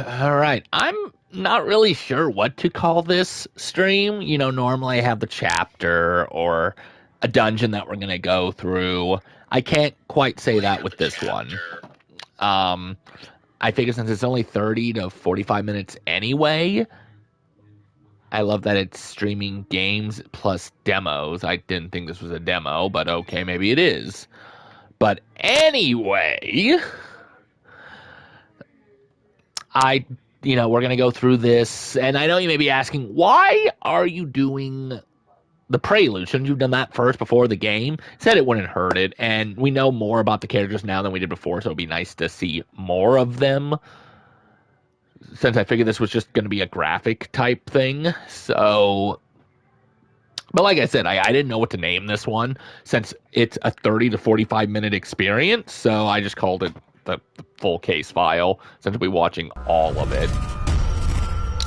All right. I'm not really sure what to call this stream. Normally I have the chapter or a dungeon that we're going to go through. I can't quite say that with this one. Um, I figure since it's only 30 to 45 minutes anyway, I love that it's streaming games plus demos. I didn't think this was a demo, but okay, maybe it is. But anyway, I, we're going to go through this. And I know you may be asking, why are you doing the Prelude? Shouldn't you have done that first before the game? Said it wouldn't hurt it. And we know more about the characters now than we did before, so it'd be nice to see more of them. Since I figured this was just going to be a graphic type thing. So, but like I said, I didn't know what to name this one since it's a 30 to 45 minute experience. So I just called it the full case file since we'll be watching all of it.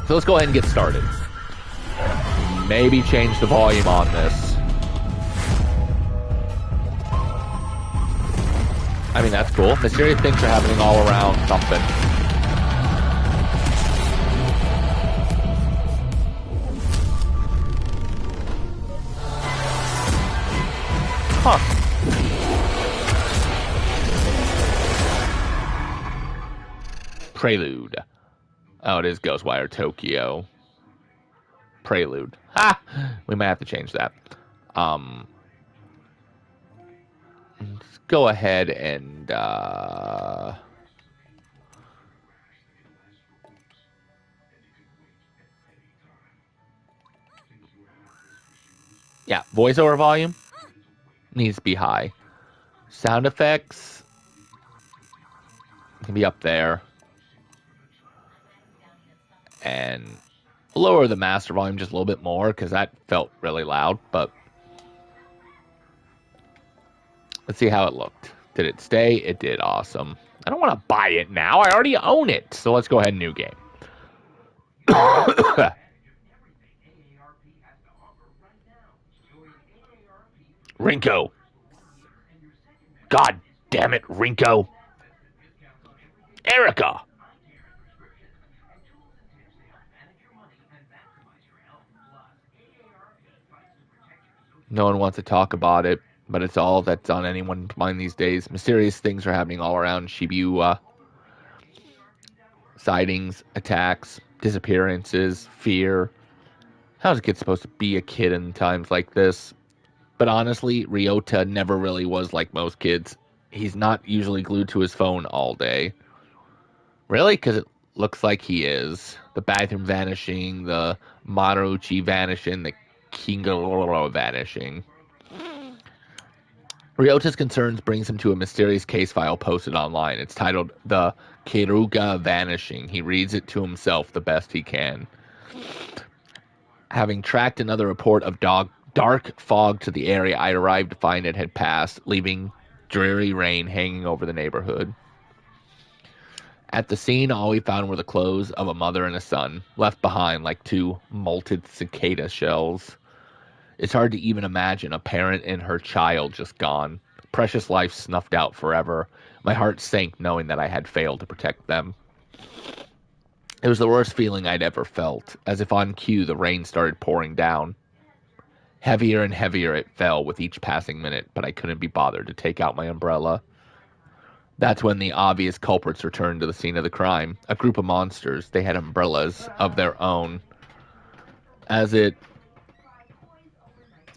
So let's go ahead and get started. Maybe change the volume on this. I mean, that's cool. Mysterious things are happening all around something. Huh. Prelude. Oh, it is Ghostwire Tokyo. Prelude. Ha! We might have to change that. Let's go ahead and yeah, voiceover volume needs to be high. Sound effects can be up there. And lower the master volume just a little bit more because that felt really loud, but let's see how it looked. Did it stay? It did. Awesome. I don't want to buy it now. I already own it. So let's go ahead and new game. Rinko. God damn it, Rinko. Erica. No one wants to talk about it, but it's all that's on anyone's mind these days. Mysterious things are happening all around Shibuya. Sightings, attacks, disappearances, fear. How's a kid supposed to be a kid in times like this? But honestly, Ryota never really was like most kids. He's not usually glued to his phone all day. Really? Because it looks like he is. The bathroom vanishing, the Maruchi vanishing, the Kingoro vanishing. Ryota's concerns brings him to a mysterious case file posted online. It's titled The Kiruga Vanishing. He reads it to himself the best he can. Having tracked another report of dark fog to the area, I arrived to find it had passed, leaving dreary rain hanging over the neighborhood. At the scene, all we found were the clothes of a mother and a son, left behind like two molted cicada shells. It's hard to even imagine a parent and her child just gone. Precious life snuffed out forever. My heart sank knowing that I had failed to protect them. It was the worst feeling I'd ever felt. As if on cue, the rain started pouring down. Heavier and heavier it fell with each passing minute, but I couldn't be bothered to take out my umbrella. That's when the obvious culprits returned to the scene of the crime. A group of monsters. They had umbrellas of their own.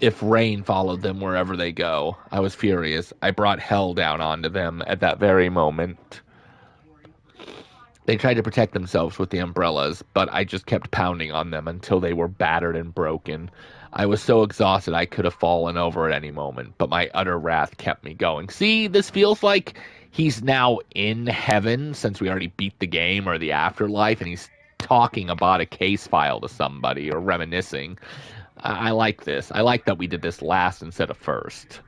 If rain followed them wherever they go. I was furious. I brought hell down onto them at that very moment. They tried to protect themselves with the umbrellas, but I just kept pounding on them until they were battered and broken. I was so exhausted I could have fallen over at any moment, but my utter wrath kept me going. See, this feels like he's now in heaven since we already beat the game, or the afterlife, and he's talking about a case file to somebody or reminiscing. I like this. I like that we did this last instead of first.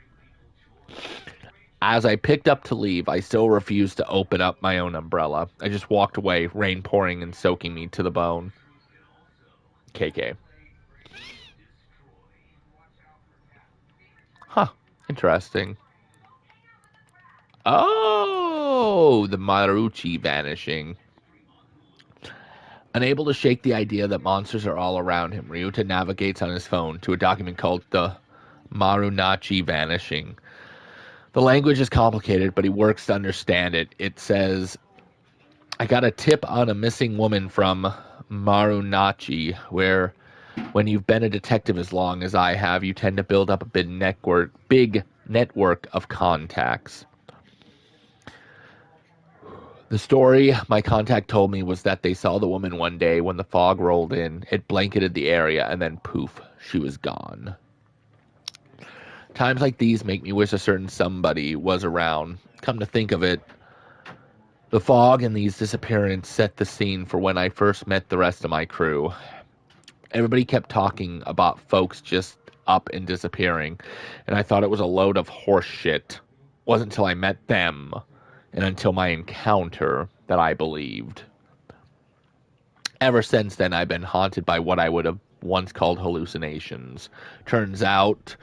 As I picked up to leave, I still refused to open up my own umbrella. I just walked away, rain pouring and soaking me to the bone. KK. Huh. Interesting. Oh, the Maruchi vanishing. Unable to shake the idea that monsters are all around him, Ryuta navigates on his phone to a document called the Marunachi Vanishing. The language is complicated, but he works to understand it. It says, I got a tip on a missing woman from Marunachi, where when you've been a detective as long as I have, you tend to build up a big network of contacts. The story my contact told me was that they saw the woman one day when the fog rolled in. It blanketed the area, and then poof, she was gone. Times like these make me wish a certain somebody was around. Come to think of it, the fog and these disappearances set the scene for when I first met the rest of my crew. Everybody kept talking about folks just up and disappearing, and I thought it was a load of horse shit. Wasn't until I met them, and until my encounter, that I believed. Ever since then, I've been haunted by what I would have once called hallucinations. Turns out,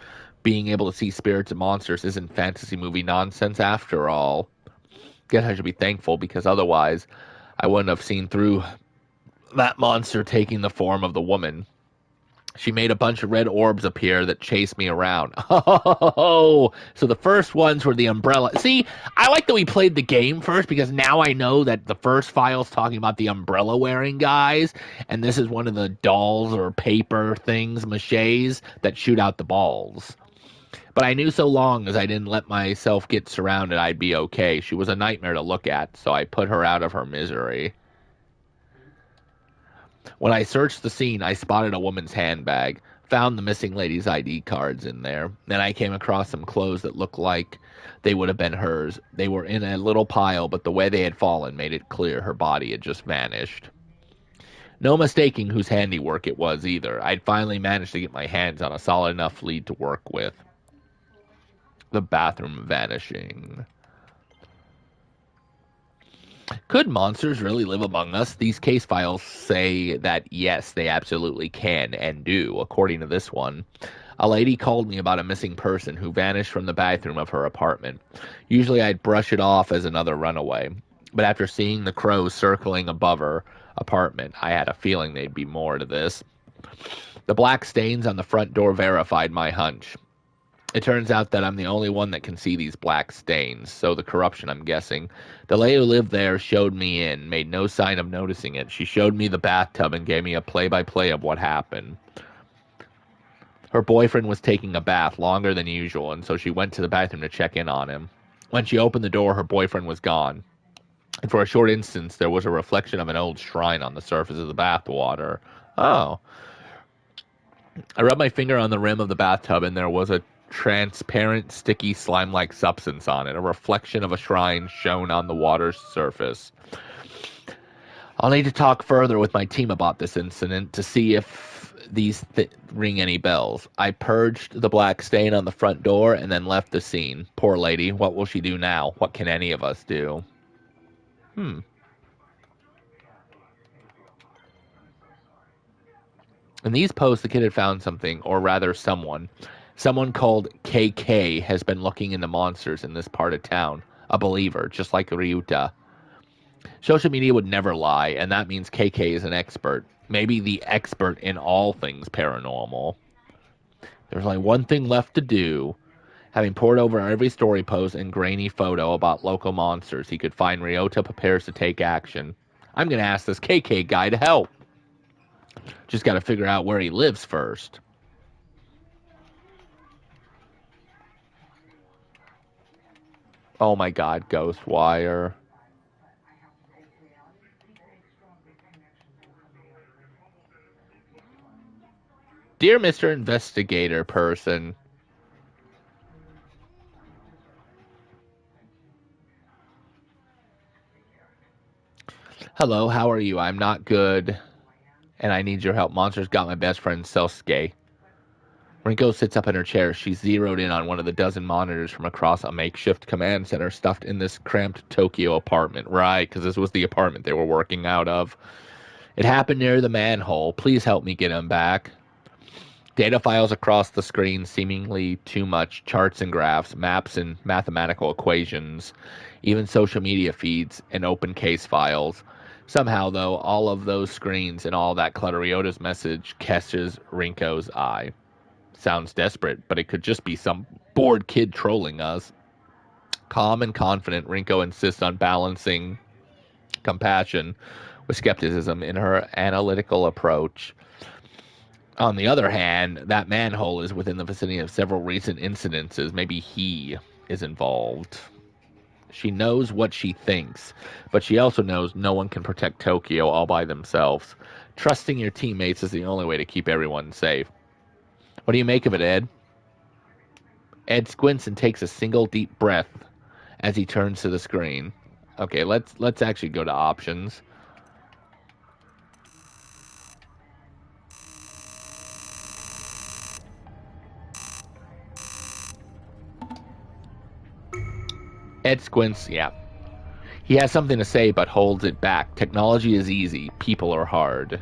being able to see spirits and monsters isn't fantasy movie nonsense after all. Guess I should be thankful, because otherwise I wouldn't have seen through that monster taking the form of the woman. She made a bunch of red orbs appear that chased me around. Oh, so the first ones were the umbrella. See, I like that we played the game first, because now I know that the first file's talking about the umbrella-wearing guys, and this is one of the dolls or paper things, maches, that shoot out the balls. But I knew so long as I didn't let myself get surrounded, I'd be okay. She was a nightmare to look at, so I put her out of her misery. When I searched the scene, I spotted a woman's handbag, found the missing lady's ID cards in there. Then I came across some clothes that looked like they would have been hers. They were in a little pile, but the way they had fallen made it clear her body had just vanished. No mistaking whose handiwork it was either. I'd finally managed to get my hands on a solid enough lead to work with. The bathroom vanishing. Could monsters really live among us? These case files say that yes, they absolutely can and do, according to this one. A lady called me about a missing person who vanished from the bathroom of her apartment. Usually I'd brush it off as another runaway, but after seeing the crows circling above her apartment, I had a feeling there'd be more to this. The black stains on the front door verified my hunch. It turns out that I'm the only one that can see these black stains, so the corruption, I'm guessing. The lady who lived there showed me in, made no sign of noticing it. She showed me the bathtub and gave me a play-by-play of what happened. Her boyfriend was taking a bath longer than usual, and so she went to the bathroom to check in on him. When she opened the door, her boyfriend was gone. And for a short instant, there was a reflection of an old shrine on the surface of the bathwater. Oh. I rubbed my finger on the rim of the bathtub, and there was a transparent, sticky, slime-like substance on it, a reflection of a shrine shown on the water's surface. I'll need to talk further with my team about this incident to see if these ring any bells. I purged the black stain on the front door and then left the scene. Poor lady, what will she do now? What can any of us do? In these posts, the kid had found something, or rather someone. Someone called KK has been looking into monsters in this part of town. A believer, just like Ryuta. Social media would never lie, and that means KK is an expert. Maybe the expert in all things paranormal. There's only one thing left to do. Having pored over every story post and grainy photo about local monsters he could find, Ryuta prepares to take action. I'm going to ask this KK guy to help. Just got to figure out where he lives first. Oh my god, Ghostwire. Dear Mr. Investigator person. Hello, how are you? I'm not good, and I need your help. Monsters got my best friend, Selsuke. Rinko sits up in her chair. She's zeroed in on one of the dozen monitors from across a makeshift command center stuffed in this cramped Tokyo apartment. Right, because this was the apartment they were working out of. It happened near the manhole. Please help me get him back. Data files across the screen, seemingly too much. Charts and graphs, maps and mathematical equations. Even social media feeds and open case files. Somehow, though, all of those screens and all that clutter, Ryota's message catches Rinko's eye. Sounds desperate, but it could just be some bored kid trolling us. Calm and confident, Rinko insists on balancing compassion with skepticism in her analytical approach. On the other hand, that manhole is within the vicinity of several recent incidences. Maybe he is involved. She knows what she thinks, but she also knows no one can protect Tokyo all by themselves. Trusting your teammates is the only way to keep everyone safe. What do you make of it, Ed? Ed squints and takes a single deep breath as he turns to the screen. Okay, let's actually go to options. Ed squints, yeah. He has something to say but holds it back. Technology is easy, people are hard.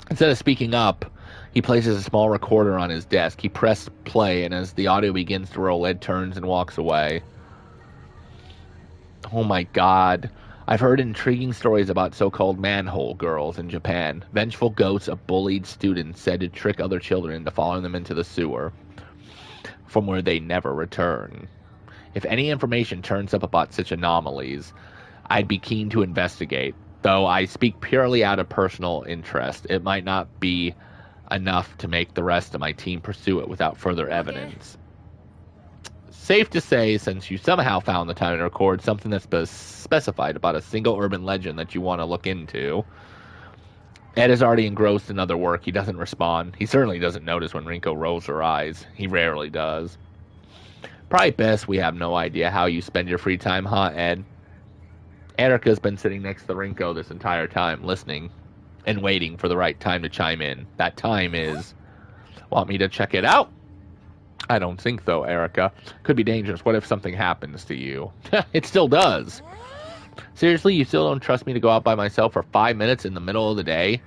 Instead of speaking up, he places a small recorder on his desk. He presses play, and as the audio begins to roll, Ed turns and walks away. Oh my god. I've heard intriguing stories about so-called manhole girls in Japan. Vengeful ghosts of bullied students said to trick other children into following them into the sewer, from where they never return. If any information turns up about such anomalies, I'd be keen to investigate. Though I speak purely out of personal interest, it might not be enough to make the rest of my team pursue it without further evidence. Safe to say, since you somehow found the time to record something that's specified about a single urban legend that you want to look into, Ed is already engrossed in other work. He doesn't respond. He certainly doesn't notice when Rinko rolls her eyes. He rarely does. Probably best we have no idea how you spend your free time, huh, Ed? Erica's been sitting next to Rinko this entire time, listening and waiting for the right time to chime in. That time is... Want me to check it out? I don't think so, Erica. Could be dangerous. What if something happens to you? It still does. Seriously, you still don't trust me to go out by myself for 5 minutes in the middle of the day?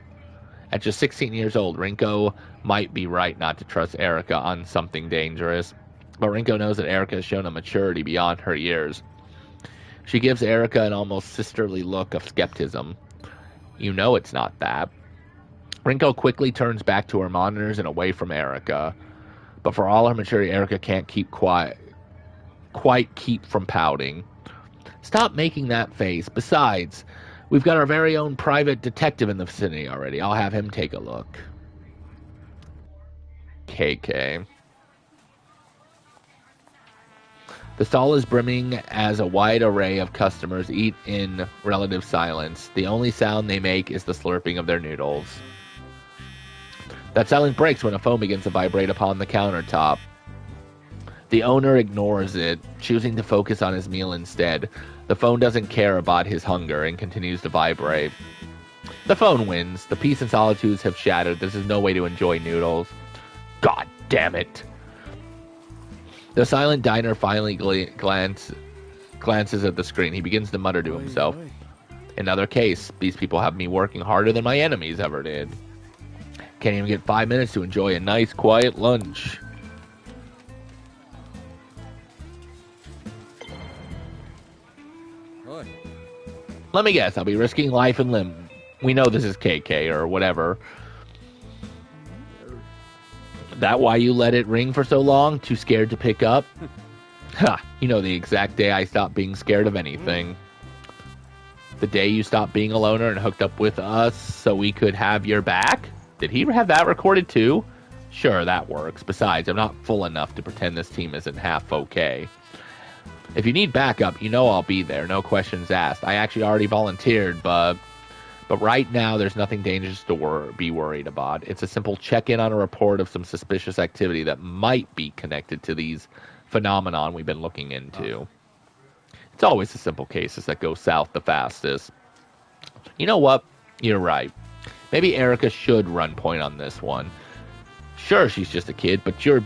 At just 16 years old, Rinko might be right not to trust Erica on something dangerous. But Rinko knows that Erica has shown a maturity beyond her years. She gives Erica an almost sisterly look of skepticism. You know it's not that. Rinko quickly turns back to her monitors and away from Erica. But for all her maturity, Erica can't quite keep from pouting. Stop making that face. Besides, we've got our very own private detective in the vicinity already. I'll have him take a look. KK. The stall is brimming as a wide array of customers eat in relative silence. The only sound they make is the slurping of their noodles. That silence breaks when a phone begins to vibrate upon the countertop. The owner ignores it, choosing to focus on his meal instead. The phone doesn't care about his hunger and continues to vibrate. The phone wins. The peace and solitudes have shattered. This is no way to enjoy noodles. God damn it. The silent diner finally glances at the screen. He begins to mutter to himself. Another case. These people have me working harder than my enemies ever did. Can't even get 5 minutes to enjoy a nice, quiet lunch. Let me guess. I'll be risking life and limb. We know this is KK or whatever. That why you let it ring for so long? Too scared to pick up? Ha! You know the exact day I stopped being scared of anything. The day you stopped being a loner and hooked up with us so we could have your back? Did he have that recorded too? Sure, that works. Besides, I'm not full enough to pretend this team isn't half okay. If you need backup, you know I'll be there. No questions asked. I actually already volunteered, but right now, there's nothing dangerous to be worried about. It's a simple check-in on a report of some suspicious activity that might be connected to these phenomenon we've been looking into. It's always the simple cases that go south the fastest. You know what? You're right. Maybe Erica should run point on this one. Sure, she's just a kid, but you're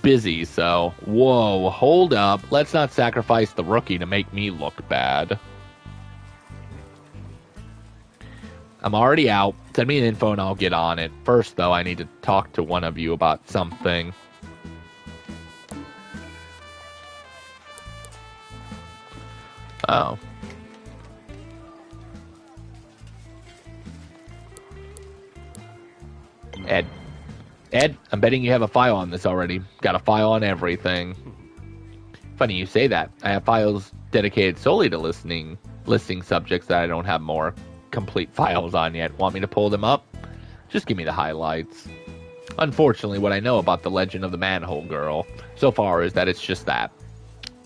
busy, so... Whoa, hold up. Let's not sacrifice the rookie to make me look bad. I'm already out. Send me an info and I'll get on it. First, though, I need to talk to one of you about something. Oh. Ed, I'm betting you have a file on this already. Got a file on everything. Funny you say that. I have files dedicated solely to listing subjects that I don't have more complete files on yet. Want me to pull them up? Just give me the highlights. Unfortunately, what I know about the legend of the Manhole girl so far is that it's just that.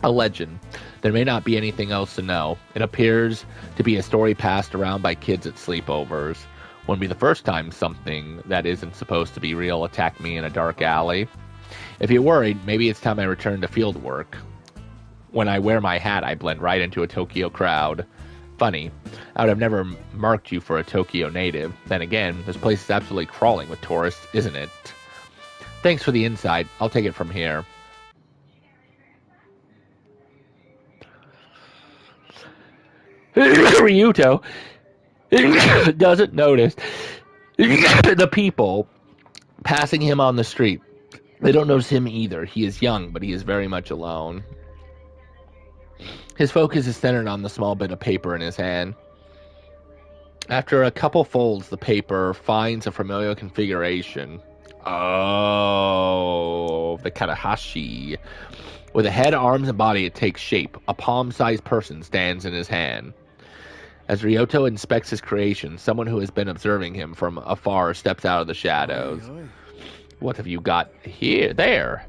A legend. There may not be anything else to know. It appears to be a story passed around by kids at sleepovers. Wouldn't be the first time something that isn't supposed to be real attacked me in a dark alley. If you're worried, maybe it's time I return to field work. When I wear my hat, I blend right into a Tokyo crowd. Funny, I would have never marked you for a Tokyo native. Then again, this place is absolutely crawling with tourists, isn't it? Thanks for the insight. I'll take it from here. Ryuto doesn't notice the people passing him on the street. They don't notice him either. He is young, but he is very much alone. His focus is centered on the small bit of paper in his hand. After a couple folds, the paper finds a familiar configuration. Oh, the Katahashi. With a head, arms, and body, it takes shape. A palm-sized person stands in his hand. As Ryuto inspects his creation, someone who has been observing him from afar steps out of the shadows. What have you got here? There.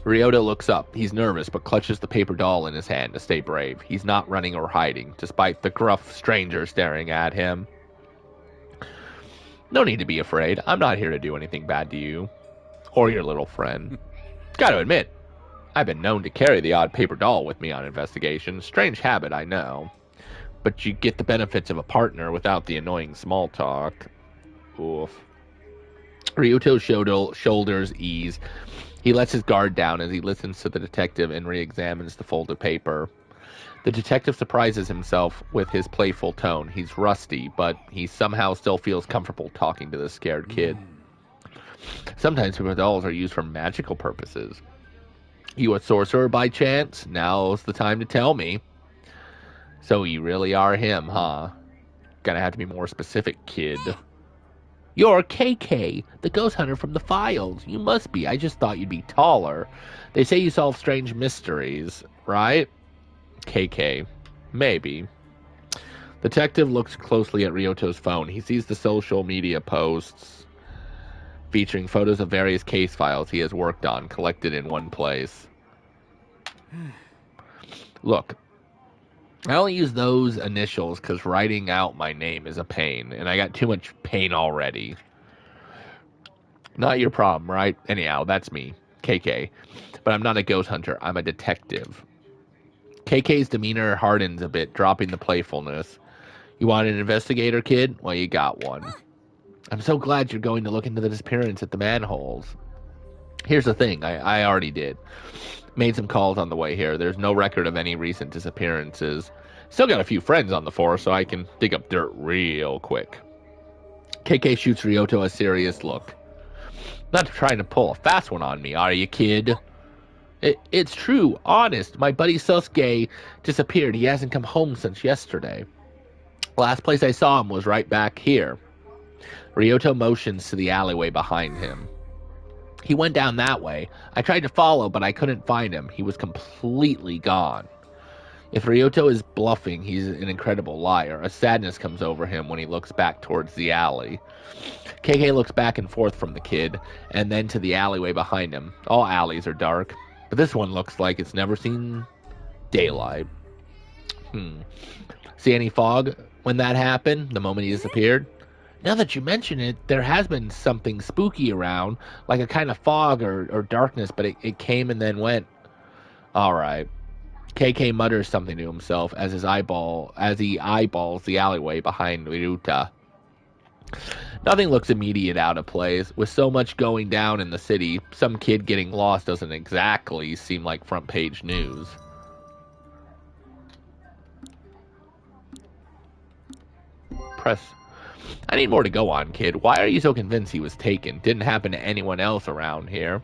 Ryuto looks up. He's nervous, but clutches the paper doll in his hand to stay brave. He's not running or hiding, despite the gruff stranger staring at him. No need to be afraid. I'm not here to do anything bad to you. Or your little friend. Gotta admit, I've been known to carry the odd paper doll with me on investigations. Strange habit, I know. But you get the benefits of a partner without the annoying small talk. Oof. Ryuto's shoulders ease. He lets his guard down as he listens to the detective and re-examines the folded paper. The detective surprises himself with his playful tone. He's rusty, but he somehow still feels comfortable talking to this scared kid. Sometimes paper dolls are used for magical purposes. You a sorcerer by chance? Now's the time to tell me. So you really are him, huh? Gonna have to be more specific, kid. You're KK, the ghost hunter from the files. You must be. I just thought you'd be taller. They say you solve strange mysteries, right? KK. Maybe. Detective looks closely at Ryuto's phone. He sees the social media posts featuring photos of various case files he has worked on, collected in one place. Look, I only use those initials because writing out my name is a pain, and I got too much pain already. Not your problem, right? Anyhow, that's me, KK. But I'm not a ghost hunter, I'm a detective. KK's demeanor hardens a bit, dropping the playfulness. You want an investigator, kid? Well, you got one. I'm so glad you're going to look into the disappearance at the manholes. Here's the thing, I already did. Made some calls on the way here. There's no record of any recent disappearances. Still got a few friends on the force, so I can dig up dirt real quick. KK shoots Ryuto a serious look. Not trying to pull a fast one on me, are you, kid? It's true, honest. My buddy Sasuke disappeared. He hasn't come home since yesterday. Last place I saw him was right back here. Ryuto motions to the alleyway behind him. He went down that way. I tried to follow, but I couldn't find him. He was completely gone. If Ryuto is bluffing, he's an incredible liar. A sadness comes over him when he looks back towards the alley. KK looks back and forth from the kid, and then to the alleyway behind him. All alleys are dark, but this one looks like it's never seen daylight. See any fog when that happened, the moment he disappeared? Now that you mention it, there has been something spooky around, like a kind of fog or darkness, but it came and then went. Alright. KK mutters something to himself as he eyeballs the alleyway behind Ryuta. Nothing looks immediate out of place. With so much going down in the city, some kid getting lost doesn't exactly seem like front page news. I need more to go on, kid. Why are you so convinced he was taken? Didn't happen to anyone else around here.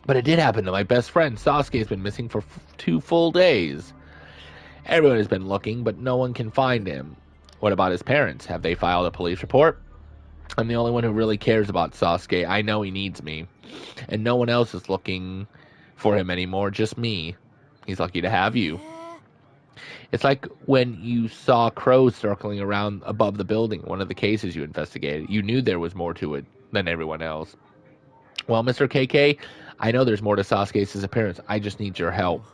But it did happen to my best friend. Sasuke's been missing for 2 full days. Everyone has been looking, but no one can find him. What about his parents? Have they filed a police report? I'm the only one who really cares about Sasuke. I know he needs me. And no one else is looking for him anymore, just me. He's lucky to have you. It's like when you saw crows circling around above the building, one of the cases you investigated. You knew there was more to it than everyone else. Well, Mr. KK, I know there's more to Sasuke's disappearance. I just need your help.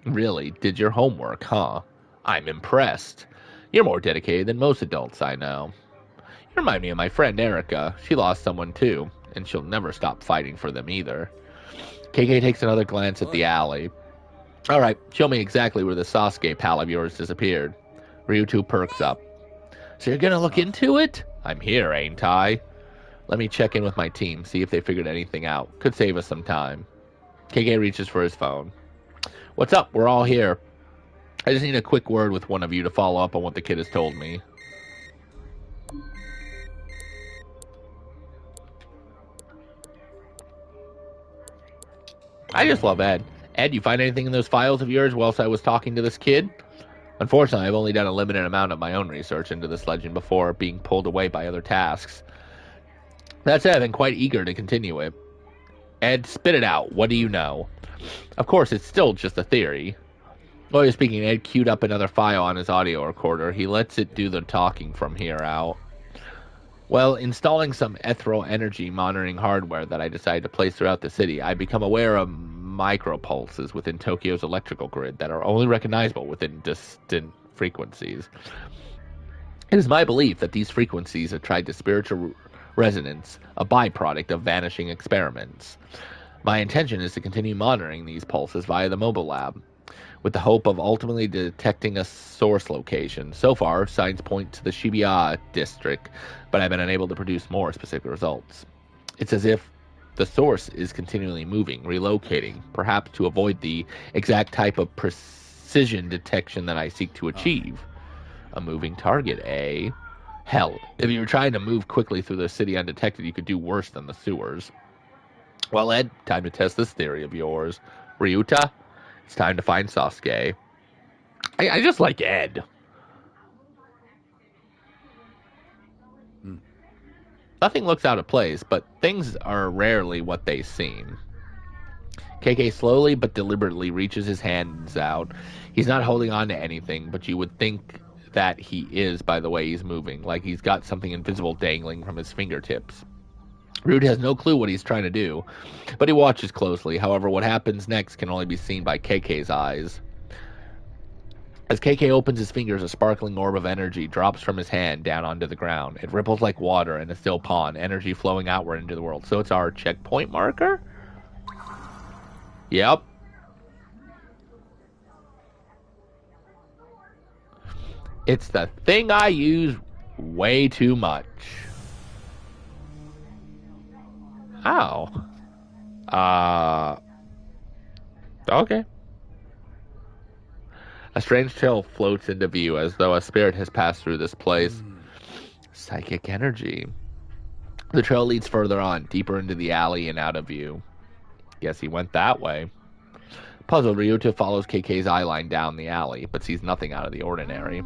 Really? Did your homework, huh? I'm impressed. You're more dedicated than most adults I know. You remind me of my friend Erica. She lost someone too, and she'll never stop fighting for them either. KK takes another glance at the alley. All right, show me exactly where the Sasuke pal of yours disappeared. Ryuto perks up. So you're gonna look into it? I'm here, ain't I? Let me check in with my team, see if they figured anything out. Could save us some time. KK reaches for his phone. What's up? We're all here. I just need a quick word with one of you to follow up on what the kid has told me. I just love Ed. Ed, you find anything in those files of yours whilst I was talking to this kid? Unfortunately, I've only done a limited amount of my own research into this legend before being pulled away by other tasks. That said, I've been quite eager to continue it. Ed, spit it out. What do you know? Of course, it's still just a theory. Lawyer speaking, Ed queued up another file on his audio recorder. He lets it do the talking from here out. Well, installing some ethereal energy monitoring hardware that I decided to place throughout the city, I become aware of micropulses within Tokyo's electrical grid that are only recognizable within distant frequencies. It is my belief that these frequencies are tied to spiritual resonance, a byproduct of vanishing experiments. My intention is to continue monitoring these pulses via the mobile lab, with the hope of ultimately detecting a source location. So far, signs point to the Shibuya district, but I've been unable to produce more specific results. It's as if the source is continually moving, relocating, perhaps to avoid the exact type of precision detection that I seek to achieve. A moving target, eh? Hell, if you were trying to move quickly through the city undetected, you could do worse than the sewers. Well, Ed, time to test this theory of yours. Ryuta, it's time to find Sasuke. I just like Ed. Nothing looks out of place, but things are rarely what they seem. KK slowly but deliberately reaches his hands out. He's not holding on to anything, but you would think that he is by the way he's moving, like he's got something invisible dangling from his fingertips. Rude has no clue what he's trying to do, but he watches closely. However, what happens next can only be seen by KK's eyes. As KK opens his fingers, a sparkling orb of energy drops from his hand down onto the ground. It ripples like water in a still pond, energy flowing outward into the world. So it's our checkpoint marker? Yep. It's the thing I use way too much. Ow. Okay. A strange trail floats into view as though a spirit has passed through this place. Psychic energy. The trail leads further on, deeper into the alley and out of view. Guess he went that way. Puzzled, Ryuta follows KK's eyeline down the alley, but sees nothing out of the ordinary.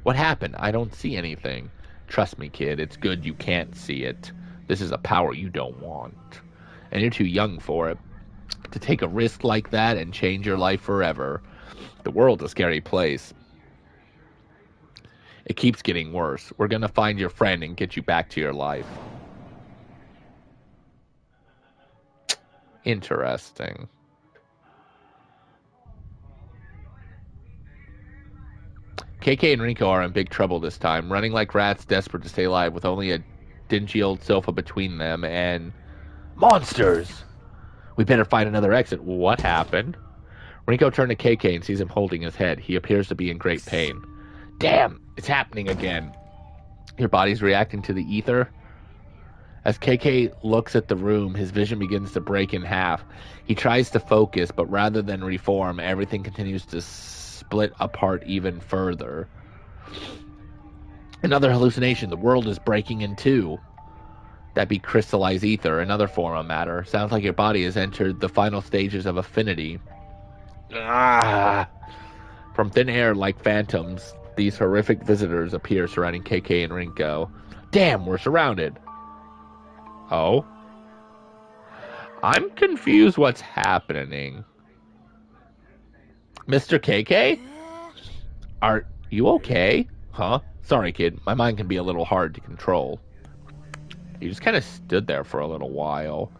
What happened? I don't see anything. Trust me, kid, it's good you can't see it. This is a power you don't want. And you're too young for it. To take a risk like that and change your life forever. The world's a scary place. It keeps getting worse. We're gonna find your friend and get you back to your life. Interesting. KK and Rinko are in big trouble this time, running like rats, desperate to stay alive with only a dingy old sofa between them and... Monsters! We better find another exit. What happened? Rinko turned to KK and sees him holding his head. He appears to be in great pain. Damn! It's happening again. Your body's reacting to the ether? As KK looks at the room, his vision begins to break in half. He tries to focus, but rather than reform, everything continues to split apart even further. Another hallucination. The world is breaking in two. That be crystallized ether, another form of matter. Sounds like your body has entered the final stages of affinity. Ah! From thin air like phantoms, these horrific visitors appear surrounding KK and Rinko. Damn, we're surrounded. Oh? I'm confused what's happening. Mr. KK? Are you okay? Huh? Sorry, kid. My mind can be a little hard to control. You just kind of stood there for a little while.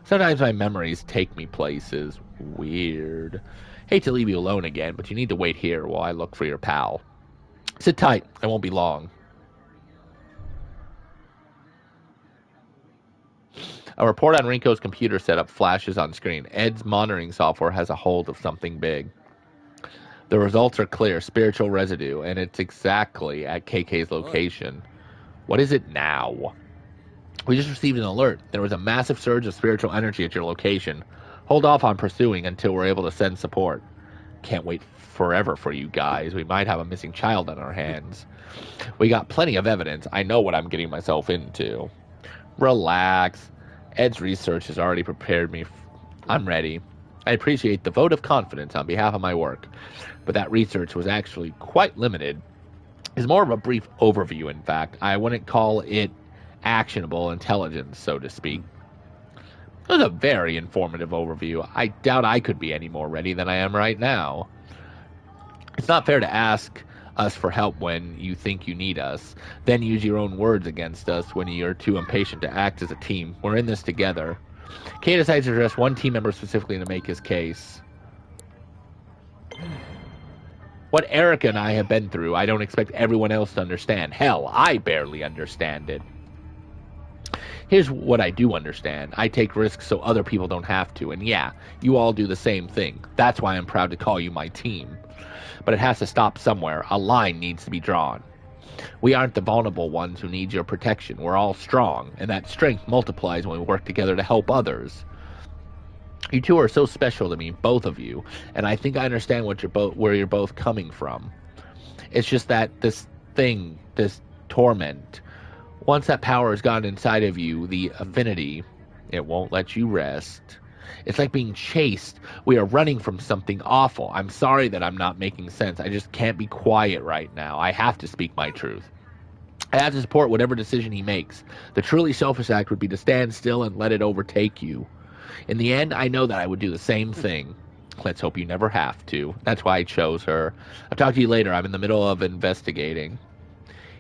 Sometimes my memories take me places. Weird. Hate to leave you alone again, but you need to wait here while I look for your pal. Sit tight. I won't be long. A report on Rinko's computer setup flashes on screen. Ed's monitoring software has a hold of something big. The results are clear. Spiritual residue, and it's exactly at KK's location. What is it now? We just received an alert. There was a massive surge of spiritual energy at your location. Hold off on pursuing until we're able to send support. Can't wait forever for you guys. We might have a missing child on our hands. We got plenty of evidence. I know what I'm getting myself into. Relax. Ed's research has already prepared me. I'm ready. I appreciate the vote of confidence on behalf of my work, but that research was actually quite limited. It's more of a brief overview, in fact. I wouldn't call it actionable intelligence, so to speak. It was a very informative overview. I doubt I could be any more ready than I am right now. It's not fair to ask us for help when you think you need us, then use your own words against us when you're too impatient to act as a team. We're in this together. Kay decides to address one team member specifically to make his case. What Erica and I have been through, I don't expect everyone else to understand. Hell, I barely understand it. Here's what I do understand. I take risks so other people don't have to. And yeah, you all do the same thing. That's why I'm proud to call you my team. But it has to stop somewhere. A line needs to be drawn. We aren't the vulnerable ones who need your protection. We're all strong, and that strength multiplies when we work together to help others. You two are so special to me, both of you, and I think I understand where you're both coming from. It's just that this thing, this torment, once that power has gone inside of you, the affinity, it won't let you rest. It's like being chased. We are running from something awful. I'm sorry that I'm not making sense. I just can't be quiet right now. I have to speak my truth. I have to support whatever decision he makes. The truly selfish act would be to stand still and let it overtake you. In the end, I know that I would do the same thing. Let's hope you never have to. That's why I chose her. I'll talk to you later. I'm in the middle of investigating.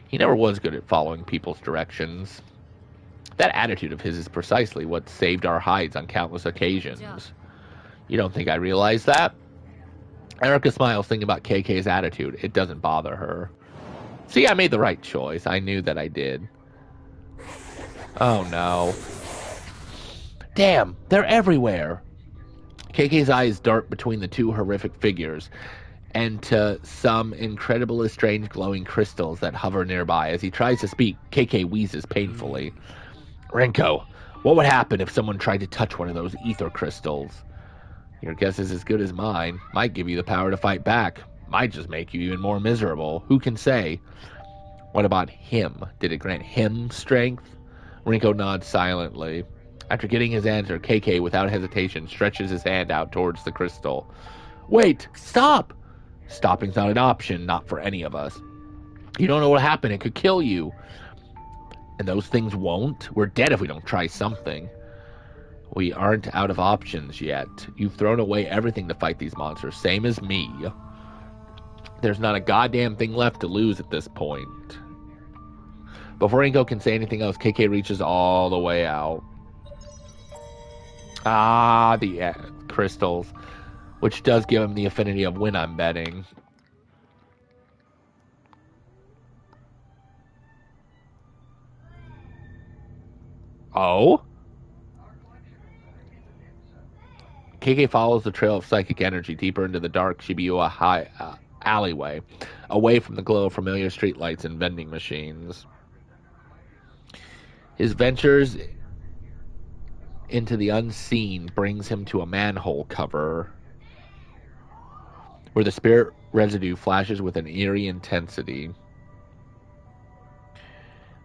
He never was good at following people's directions. That attitude of his is precisely what saved our hides on countless occasions. You don't think I realized that? Erica smiles, thinking about KK's attitude. It doesn't bother her. See, I made the right choice. I knew that I did. Oh no. Damn, they're everywhere. KK's eyes dart between the two horrific figures and to some incredibly strange glowing crystals that hover nearby. As he tries to speak, KK wheezes painfully. Rinko, what would happen if someone tried to touch one of those ether crystals? Your guess is as good as mine. Might give you the power to fight back. Might just make you even more miserable. Who can say? What about him? Did it grant him strength? Rinko nods silently. After getting his answer, KK, without hesitation, stretches his hand out towards the crystal. Wait! Stop! Stopping's not an option, not for any of us. You don't know what happened. It could kill you. And those things won't? We're dead if we don't try something. We aren't out of options yet. You've thrown away everything to fight these monsters, same as me. There's not a goddamn thing left to lose at this point. Before Rinko can say anything else, KK reaches all the way out. Ah, the crystals. Which does give him the affinity of win, I'm betting. Oh? KK follows the trail of psychic energy deeper into the dark Shibuya alleyway, away from the glow of familiar streetlights and vending machines. His ventures into the unseen brings him to a manhole cover where the spirit residue flashes with an eerie intensity.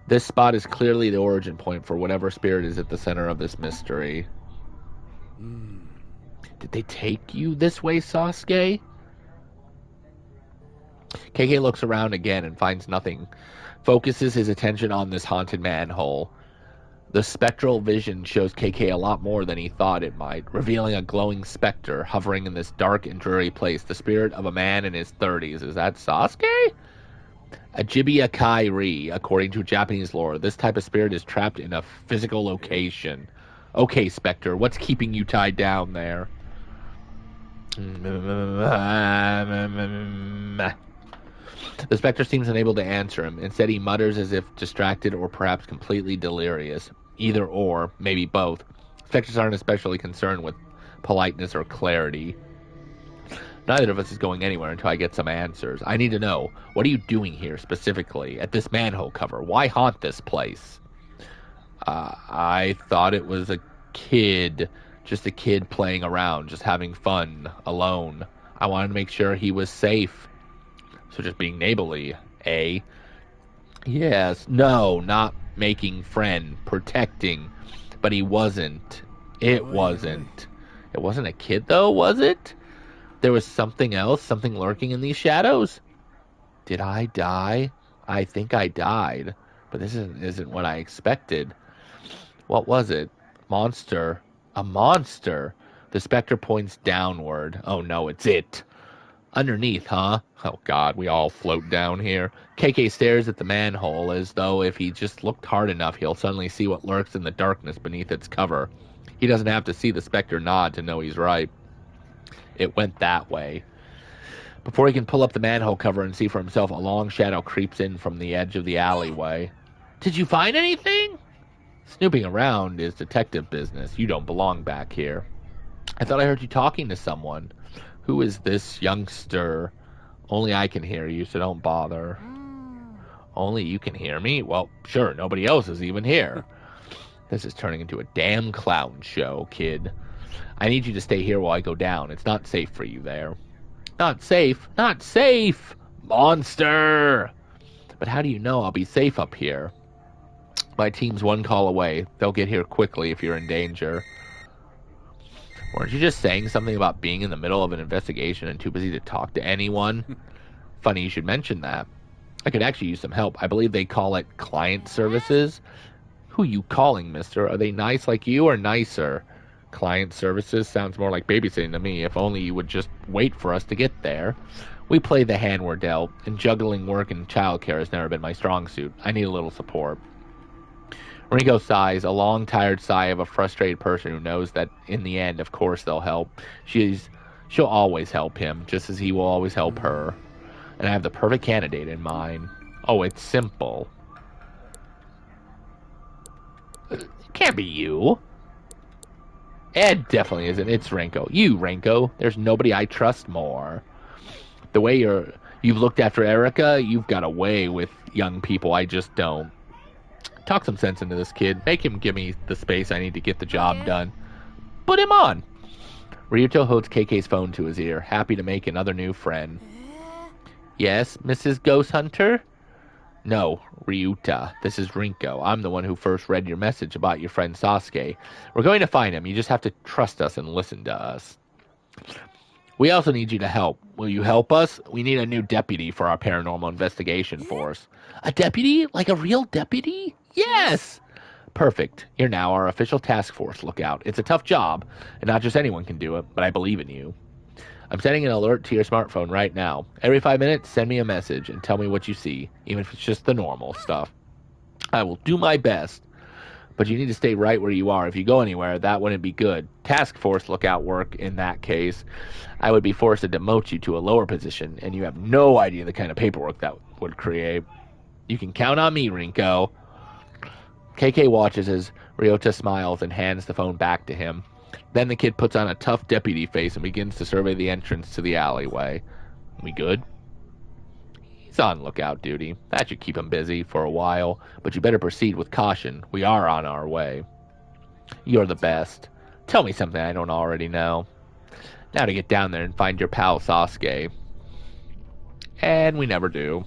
This spot is clearly the origin point for whatever spirit is at the center of this mystery. Did they take you this way, Sasuke? KK looks around again and finds nothing focuses his attention on this haunted manhole. The spectral vision shows KK a lot more than he thought it might, revealing a glowing specter hovering in this dark and dreary place, the spirit of a man in his 30s. Is that Sasuke? Ajibia Kairi, according to Japanese lore, this type of spirit is trapped in a physical location. Okay, Spectre, what's keeping you tied down there? The Spectre seems unable to answer him. Instead, he mutters as if distracted or perhaps completely delirious. Either or, maybe both. Spectres aren't especially concerned with politeness or clarity. Neither of us is going anywhere until I get some answers. I need to know, what are you doing here specifically, at this manhole cover? Why haunt this place? I thought it was a kid. Just a kid playing around, just having fun, alone. I wanted to make sure he was safe. So just being neighborly, eh? Yes, no, not making friend, protecting. But he wasn't. It wasn't. It wasn't a kid, though, was it? There was something else, something lurking in these shadows. Did I die? I think I died. But this isn't what I expected. What was it? Monster. A monster. The specter points downward. Oh no, it's it. Underneath, huh? Oh god, we all float down here. KK stares at the manhole as though if he just looked hard enough, he'll suddenly see what lurks in the darkness beneath its cover. He doesn't have to see the specter nod to know he's right. It went that way. Before he can pull up the manhole cover and see for himself, a long shadow creeps in from the edge of the alleyway. Did you find anything? Snooping around is detective business. You don't belong back here. I thought I heard you talking to someone. Who is this youngster? Only I can hear you, so don't bother. Only you can hear me? Well, sure, nobody else is even here. This is turning into a damn clown show, kid. I need you to stay here while I go down. It's not safe for you there. Not safe? Not safe! Monster! But how do you know I'll be safe up here? My team's one call away. They'll get here quickly if you're in danger. Weren't you just saying something about being in the middle of an investigation and too busy to talk to anyone? Funny you should mention that. I could actually use some help. I believe they call it client services. Who you calling, mister? Are they nice like you or nicer? Client services sounds more like babysitting to me. If only you would just wait for us to get there. We play the hand we're dealt, and juggling work and childcare has never been my strong suit. I need a little support. Ringo sighs, a long, tired sigh of a frustrated person who knows that in the end, of course, they'll help. She'll always help him, just as he will always help her. And I have the perfect candidate in mind. Oh, it's simple. It can't be you. It definitely isn't. It's Renko. You, Renko. There's nobody I trust more. The way you've looked after Erica, you've got a way with young people I just don't. Talk some sense into this kid. Make him give me the space I need to get the job done. Put him on. Ryuto holds KK's phone to his ear, happy to make another new friend. Yes, Mrs. Ghost Hunter? No, Ryuta. This is Rinko. I'm the one who first read your message about your friend Sasuke. We're going to find him. You just have to trust us and listen to us. We also need you to help. Will you help us? We need a new deputy for our paranormal investigation force. A deputy? Like a real deputy? Yes! Perfect. You're now our official task force lookout. It's a tough job, and not just anyone can do it, but I believe in you. I'm sending an alert to your smartphone right now. Every 5 minutes, send me a message and tell me what you see, even if it's just the normal stuff. I will do my best, but you need to stay right where you are. If you go anywhere, that wouldn't be good. Task force lookout work, in that case, I would be forced to demote you to a lower position, and you have no idea the kind of paperwork that would create. You can count on me, Rinko. KK watches as Ryota smiles and hands the phone back to him. Then the kid puts on a tough deputy face and begins to survey the entrance to the alleyway. We good? He's on lookout duty. That should keep him busy for a while, but you better proceed with caution. We are on our way. You're the best. Tell me something I don't already know. Now to get down there and find your pal Sasuke. And we never do.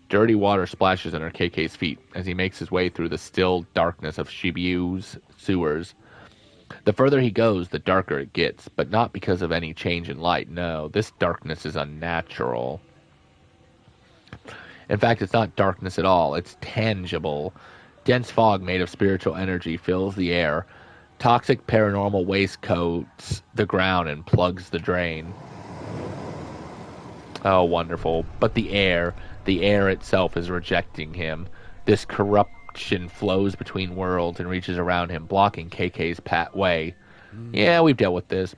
Dirty water splashes under KK's feet as he makes his way through the still darkness of Shibuya's sewers. The further he goes, the darker it gets, but not because of any change in light. No, this darkness is unnatural. In fact, it's not darkness at all. It's tangible. Dense fog made of spiritual energy fills the air. Toxic paranormal waste coats the ground and plugs the drain. Oh, wonderful. But the air itself is rejecting him. This corruption flows between worlds and reaches around him, blocking KK's way. Yeah, we've dealt with this.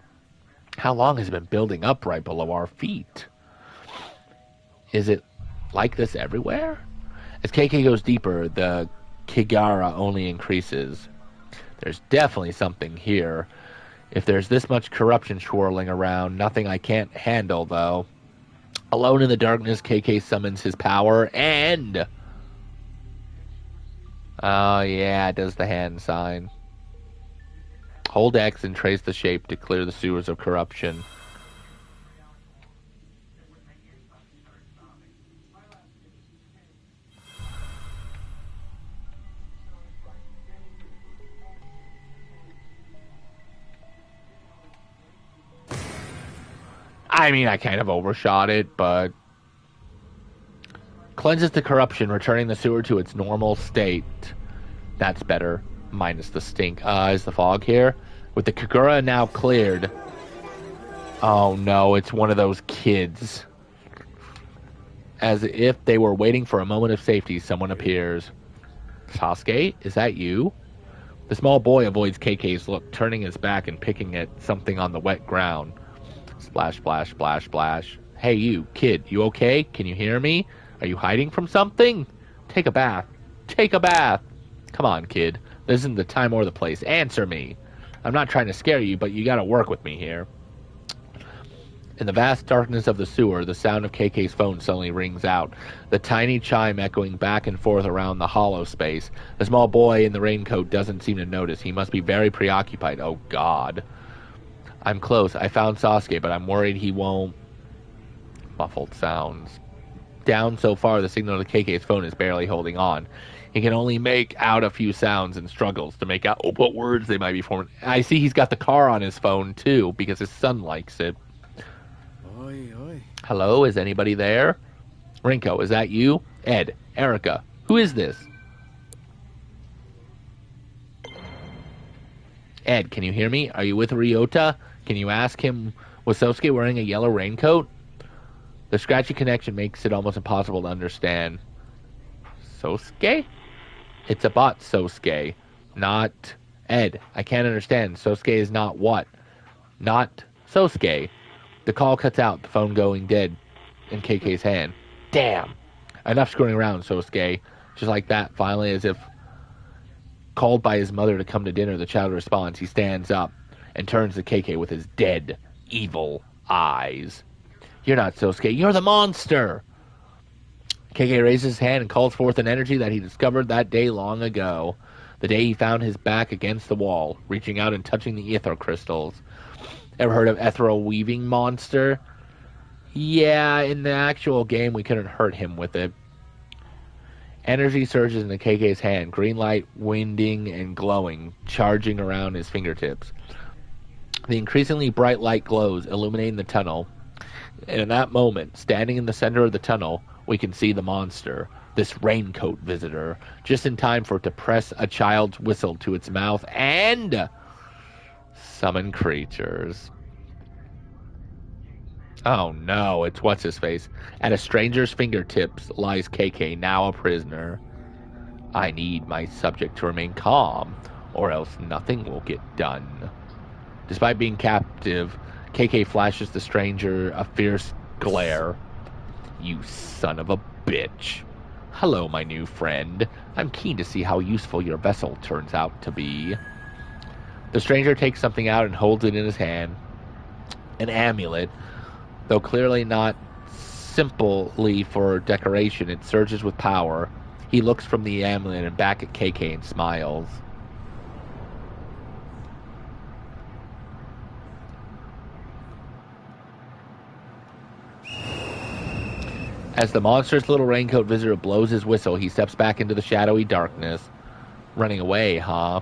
How long has it been building up right below our feet? Is it like this everywhere? As KK goes deeper, the Kigara only increases. There's definitely something here. If there's this much corruption swirling around, nothing I can't handle, though. Alone in the darkness, KK summons his power and... Oh, yeah, it does the hand sign. Hold X and trace the shape to clear the sewers of corruption. I mean, I kind of overshot it, but... Cleanses the corruption, returning the sewer to its normal state. That's better. Minus the stink. Is the fog here? With the Kagura now cleared. Oh no, it's one of those kids. As if they were waiting for a moment of safety, someone appears. Sasuke, is that you? The small boy avoids KK's look, turning his back and picking at something on the wet ground. Splash, splash, splash, splash. Hey you, kid, you okay? Can you hear me? Are you hiding from something? Take a bath. Take a bath. Come on, kid. This isn't the time or the place. Answer me. I'm not trying to scare you, but you gotta work with me here. In the vast darkness of the sewer, the sound of KK's phone suddenly rings out, the tiny chime echoing back and forth around the hollow space. The small boy in the raincoat doesn't seem to notice. He must be very preoccupied. Oh, God. I'm close. I found Sasuke, but I'm worried he won't... Muffled sounds. Down so far, the signal to KK's phone is barely holding on. He can only make out a few sounds and struggles to make out what words they might be forming. I see he's got the car on his phone, too, because his son likes it. Oi, oi. Hello, is anybody there? Rinko, is that you? Ed, Erica, who is this? Ed, can you hear me? Are you with Ryota? Can you ask him, was Sosuke wearing a yellow raincoat? The scratchy connection makes it almost impossible to understand. Sosuke? It's a bot, Sosuke. Not Ed. I can't understand. Sosuke is not what? Not Sosuke. The call cuts out, the phone going dead in KK's hand. Damn. Enough screwing around, Sosuke. Just like that, finally, as if called by his mother to come to dinner, the child responds. He stands up and turns to KK with his dead, evil eyes. You're not Sosuke. You're the monster. KK raises his hand and calls forth an energy that he discovered that day long ago. The day he found his back against the wall, reaching out and touching the ether crystals. Ever heard of ethereal weaving monster? Yeah, in the actual game, we couldn't hurt him with it. Energy surges into KK's hand, green light winding and glowing, charging around his fingertips. The increasingly bright light glows, illuminating the tunnel. And in that moment, standing in the center of the tunnel, we can see the monster, this raincoat visitor, just in time for it to press a child's whistle to its mouth and summon creatures. Oh no, it's what's-his-face. At a stranger's fingertips lies KK, now a prisoner. I need my subject to remain calm, or else nothing will get done. Despite being captive, KK flashes the stranger a fierce glare. You son of a bitch. Hello, my new friend. I'm keen to see how useful your vessel turns out to be. The stranger takes something out and holds it in his hand. An amulet. Though clearly not simply for decoration, it surges with power. He looks from the amulet and back at KK and smiles. As the monstrous little raincoat visitor blows his whistle, he steps back into the shadowy darkness. Running away, huh?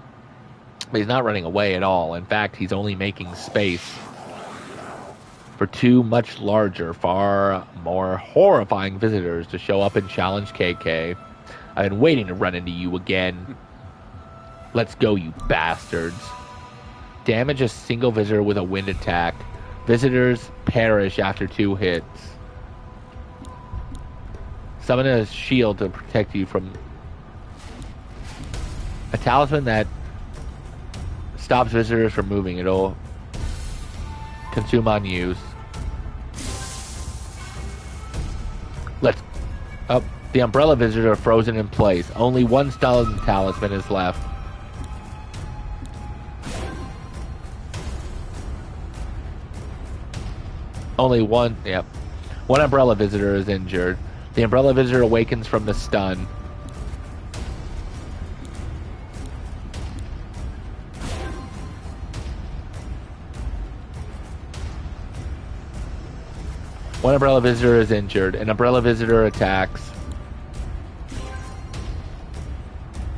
But he's not running away at all. In fact, he's only making space for two much larger, far more horrifying visitors to show up and challenge KK. I've been waiting to run into you again. Let's go, you bastards. Damage a single visitor with a wind attack. Visitors perish after 2 hits. Summon a shield to protect you from... a talisman that stops visitors from moving. It'll consume on use. The umbrella visitors are frozen in place. Only one stun talisman is left. Only one, yep. One umbrella visitor is injured. The umbrella visitor awakens from the stun. One umbrella visitor is injured. An umbrella visitor attacks.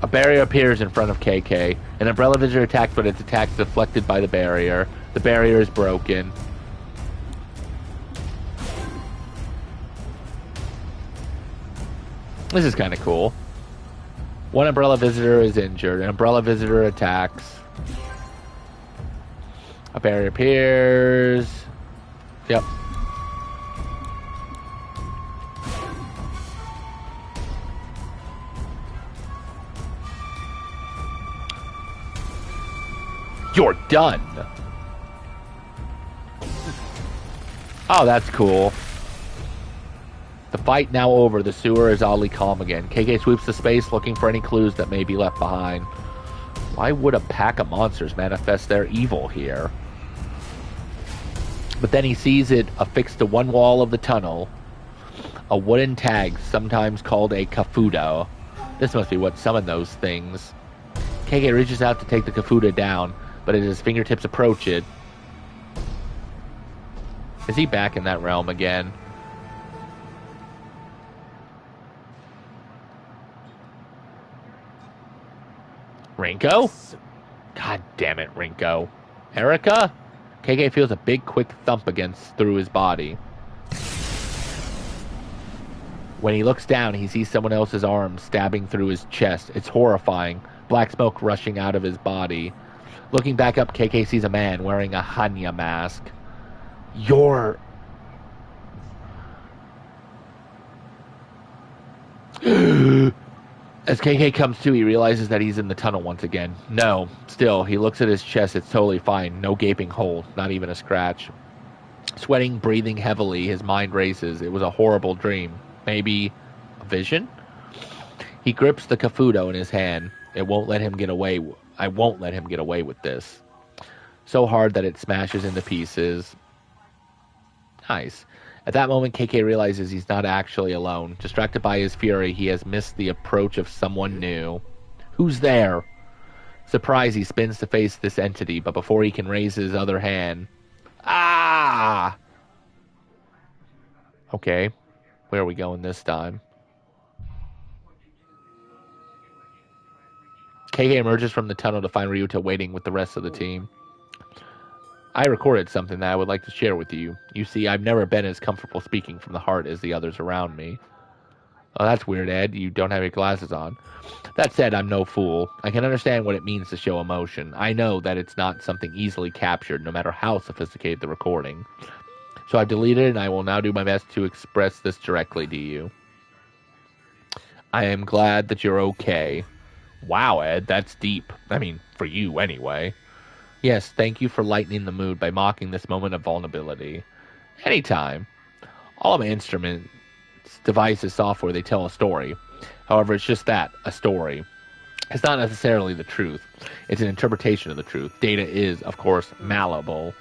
A barrier appears in front of KK. An umbrella visitor attacks, but its attack is deflected by the barrier. The barrier is broken. This is kind of cool. One umbrella visitor is injured. An umbrella visitor attacks. A barrier appears. Yep. You're done. Oh, that's cool. The fight now over, the sewer is oddly calm again. KK sweeps the space looking for any clues that may be left behind. Why would a pack of monsters manifest their evil here? But then he sees it affixed to one wall of the tunnel. A wooden tag, sometimes called a kafuda. This must be what summoned those things. KK reaches out to take the kafuda down, but as his fingertips approach it... Is he back in that realm again? Rinko? God damn it, Rinko. Erica? KK feels a big, quick thump through his body. When he looks down, he sees someone else's arm stabbing through his chest. It's horrifying. Black smoke rushing out of his body. Looking back up, KK sees a man wearing a Hanya mask. You're... As KK comes to, he realizes that he's in the tunnel once again. No, still, he looks at his chest. It's totally fine. No gaping hole, not even a scratch. Sweating, breathing heavily, his mind races. It was a horrible dream. Maybe a vision? He grips the kafudo in his hand. It won't let him get away. I won't let him get away with this. So hard that it smashes into pieces. Nice. At that moment, KK realizes he's not actually alone. Distracted by his fury, he has missed the approach of someone new. Who's there? Surprised, he spins to face this entity, but before he can raise his other hand... Ah! Okay. Where are we going this time? KK emerges from the tunnel to find Ryuta waiting with the rest of the team. I recorded something that I would like to share with you. You see, I've never been as comfortable speaking from the heart as the others around me. Oh, that's weird, Ed. You don't have your glasses on. That said, I'm no fool. I can understand what it means to show emotion. I know that it's not something easily captured, no matter how sophisticated the recording. So I've deleted it, and I will now do my best to express this directly to you. I am glad that you're okay. Wow, Ed, that's deep. I mean, for you, anyway. Yes, thank you for lightening the mood by mocking this moment of vulnerability. Anytime. All of my instruments, devices, software, they tell a story. However, it's just that, a story. It's not necessarily the truth. It's an interpretation of the truth. Data is, of course, malleable.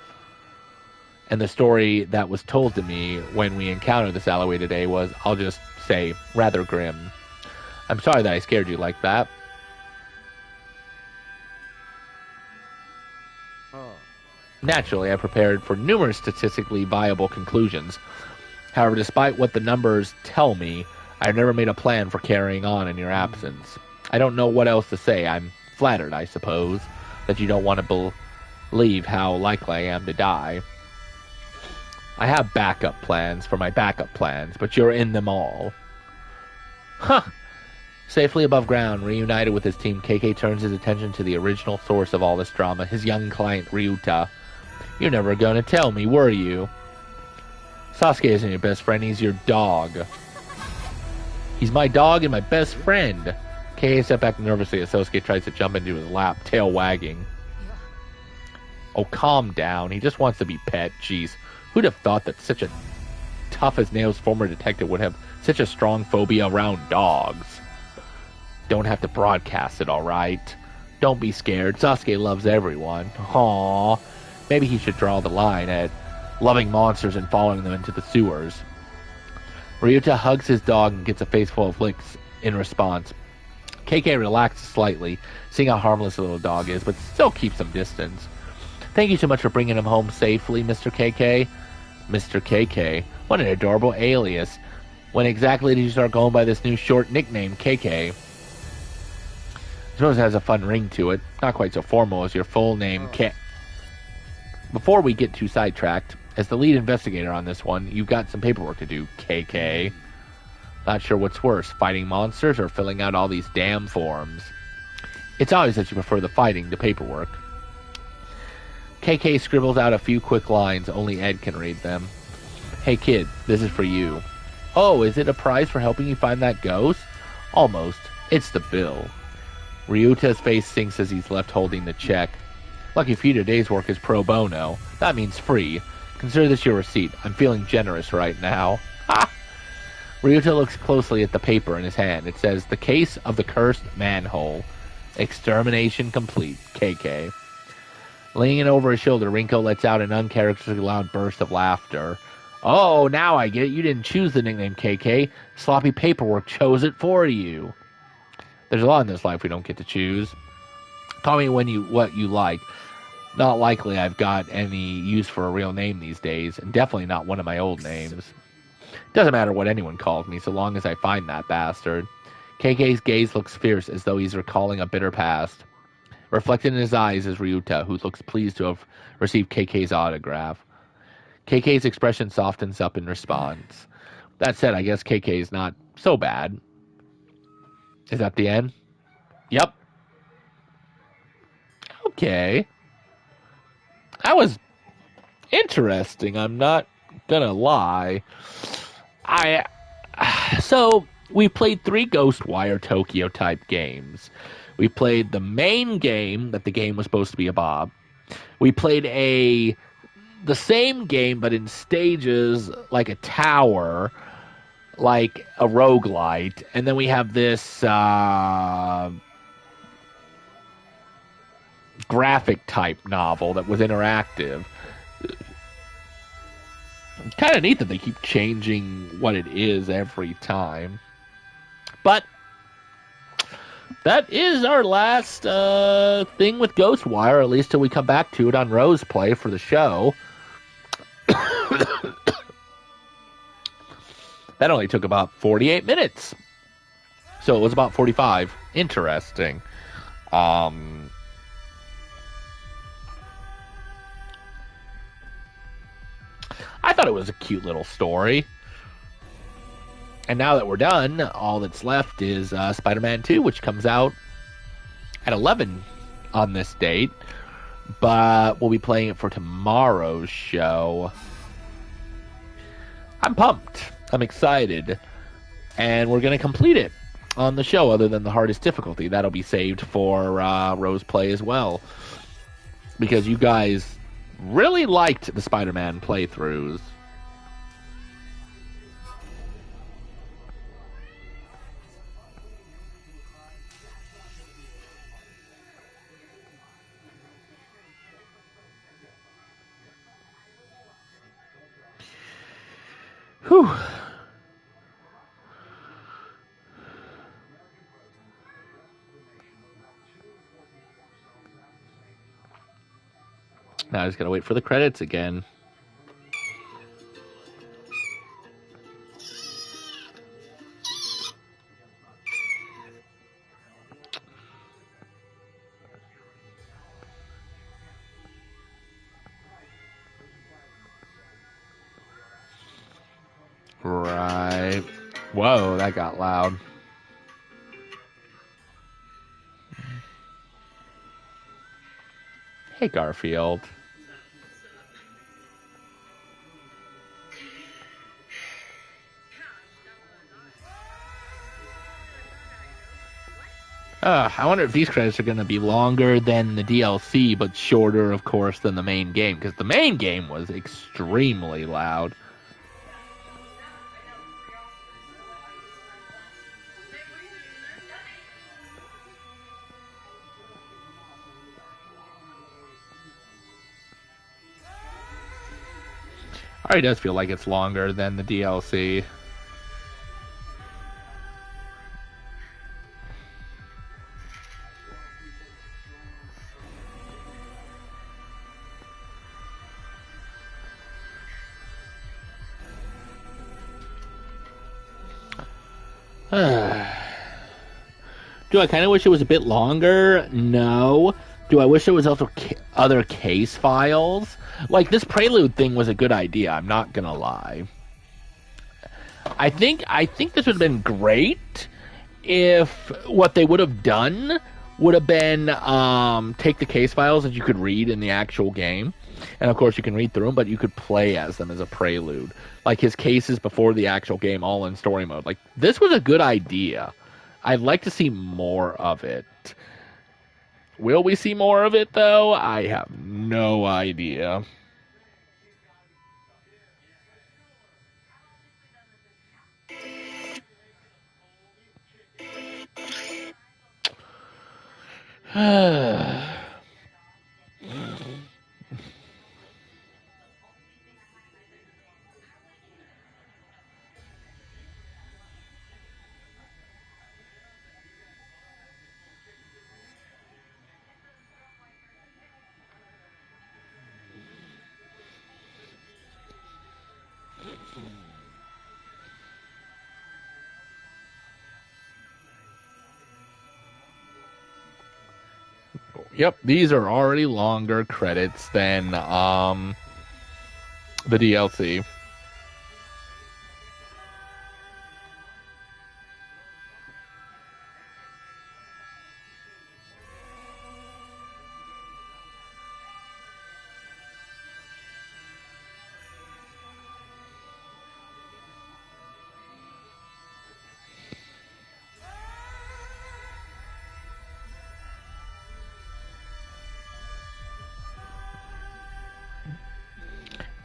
And the story that was told to me when we encountered this alleyway today was, I'll just say, rather grim. I'm sorry that I scared you like that. Naturally, I prepared for numerous statistically viable conclusions. However, despite what the numbers tell me, I've never made a plan for carrying on in your absence. I don't know what else to say. I'm flattered, I suppose. that you don't want to believe how likely I am to die. I have backup plans for my backup plans, but you're in them all. Huh. Safely above ground, reunited with his team, KK turns his attention to the original source of all this drama, his young client, Ryuta. You're never gonna tell me, were you? Sasuke isn't your best friend, he's your dog. He's my dog and my best friend. KK stepped back nervously as Sasuke tries to jump into his lap, tail wagging. Oh, calm down. He just wants to be pet. Jeez. Who'd have thought that such a tough-as-nails former detective would have such a strong phobia around dogs? Don't have to broadcast it, alright? Don't be scared. Sasuke loves everyone. Aww. Maybe he should draw the line at loving monsters and following them into the sewers. Ryuta hugs his dog and gets a face full of licks in response. KK relaxes slightly, seeing how harmless the little dog is, but still keeps some distance. Thank you so much for bringing him home safely, Mr. KK. Mr. KK. What an adorable alias. When exactly did you start going by this new short nickname, KK? I suppose it has a fun ring to it. Not quite so formal as your full name, K. Before we get too sidetracked, as the lead investigator on this one, you've got some paperwork to do, KK. Not sure what's worse, fighting monsters or filling out all these damn forms. It's obvious that you prefer the fighting to paperwork. KK scribbles out a few quick lines, only Ed can read them. Hey kid, this is for you. Oh, is it a prize for helping you find that ghost? Almost. It's the bill. Ryuta's face sinks as he's left holding the check. Lucky for you, today's work is pro bono. That means free. Consider this your receipt. I'm feeling generous right now. Ha! Ryuta looks closely at the paper in his hand. It says, The Case of the Cursed Manhole. Extermination complete. KK. Leaning over his shoulder, Rinko lets out an uncharacteristically loud burst of laughter. Oh, now I get it. You didn't choose the nickname KK. Sloppy paperwork chose it for you. There's a lot in this life we don't get to choose. Call me what you like. Not likely I've got any use for a real name these days, and definitely not one of my old names. Doesn't matter what anyone calls me, so long as I find that bastard. KK's gaze looks fierce, as though he's recalling a bitter past. Reflected in his eyes is Ryuta, who looks pleased to have received KK's autograph. KK's expression softens up in response. That said, I guess KK is not so bad. Is that the end? Yep. Okay. That was interesting, I'm not gonna lie. So we played 3 Ghostwire Tokyo type games. We played the main game that the game was supposed to be about. We played the same game but in stages, like a tower, like a roguelite, and then we have this graphic type novel that was interactive. Kind of neat that they keep changing what it is every time. But that is our last thing with Ghostwire, at least till we come back to it on Rose Play for the show. That only took about 48 minutes. So it was about 45. Interesting. I thought it was a cute little story. And now that we're done, all that's left is Spider-Man 2, which comes out at 11 on this date. But we'll be playing it for tomorrow's show. I'm pumped. I'm excited. And we're going to complete it on the show, other than the hardest difficulty. That'll be saved for Rose Play as well. Because you guys really liked the Spider-Man playthroughs. Whew. Now I just gotta wait for the credits again. right. Whoa, that got loud. Hey, Garfield. I wonder if these credits are going to be longer than the DLC, but shorter, of course, than the main game, because the main game was extremely loud. Alright, does feel like it's longer than the DLC. Do I kind of wish it was a bit longer? No. Do I wish there was also other case files? Like, this Prelude thing was a good idea, I'm not gonna lie. I think this would have been great if what they would have done would have been take the case files that you could read in the actual game, and of course you can read through them, but you could play as them as a prelude, like his cases before the actual game, all in story mode. Like, this was a good idea. I'd like to see more of it. Will we see more of it though? I have no idea. Yep, these are already longer credits than the DLC.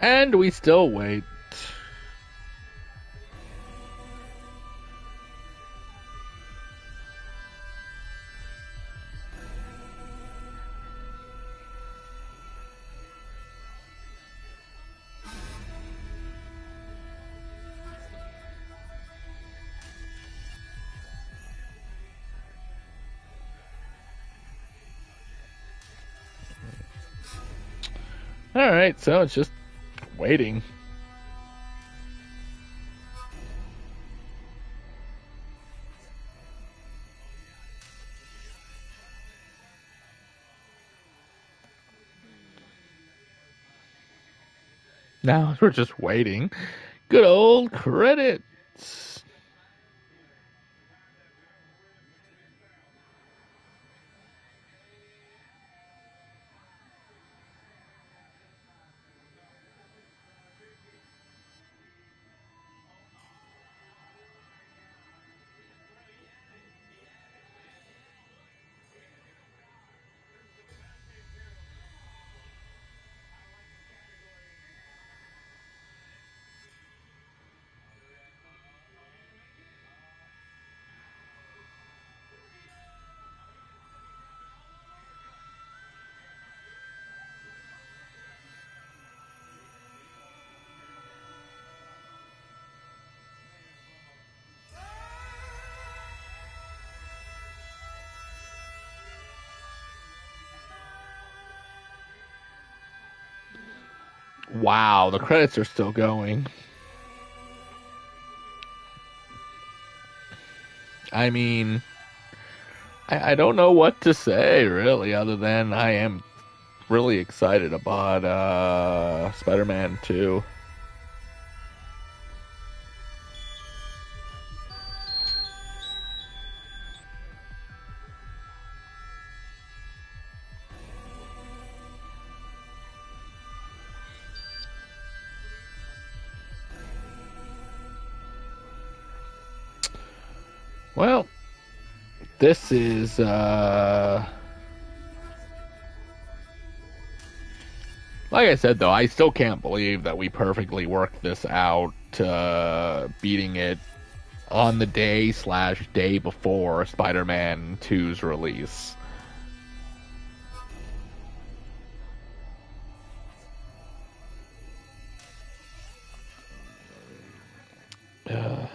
And we still wait. Alright, so it's just waiting. Now we're just waiting. Good old credits. Wow, the credits are still going. I mean, I don't know what to say, really, other than I am really excited about Spider-Man 2. Well, this is like I said though, I still can't believe that we perfectly worked this out, beating it on the day/day before Spider-Man 2's release. Uh,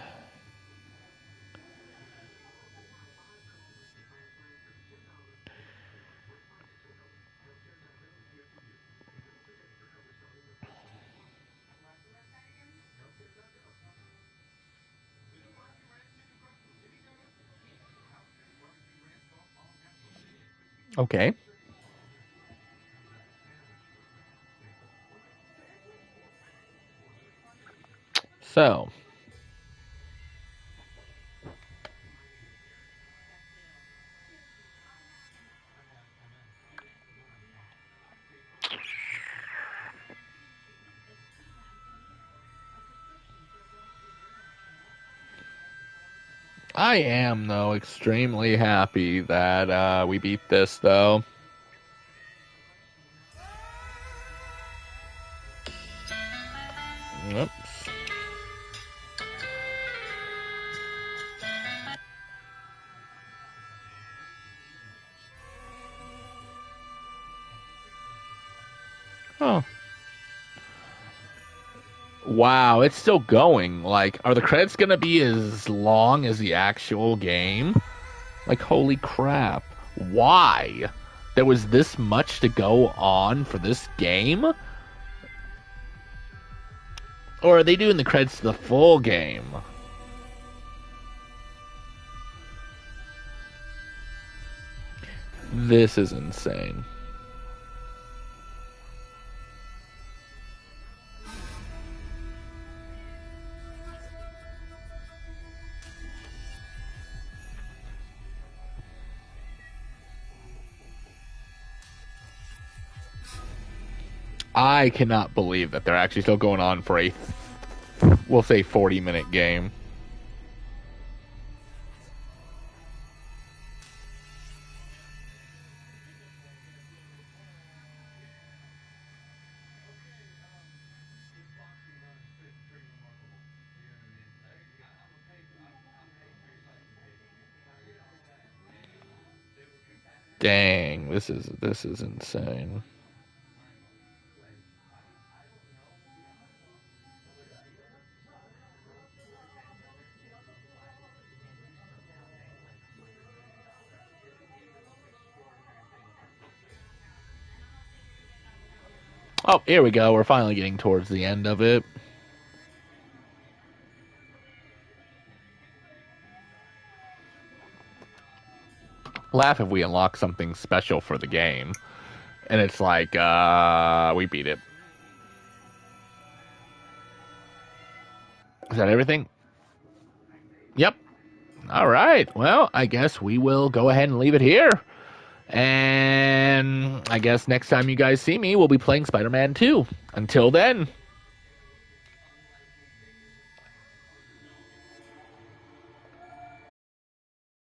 okay. So, I am, though, extremely happy that we beat this, though. Oops. Oh. Wow, it's still going. Like, are the credits gonna be as long as the actual game? Like, holy crap. Why? There was this much to go on for this game? Or are they doing the credits to the full game? This is insane. I cannot believe that they're actually still going on for a, we'll say, 40-minute game. Dang, this is insane. Oh, here we go. We're finally getting towards the end of it. Laugh if we unlock something special for the game. And it's like, we beat it. Is that everything? Yep. All right. Well, I guess we will go ahead and leave it here. And I guess next time you guys see me, we'll be playing Spider-Man 2. Until then.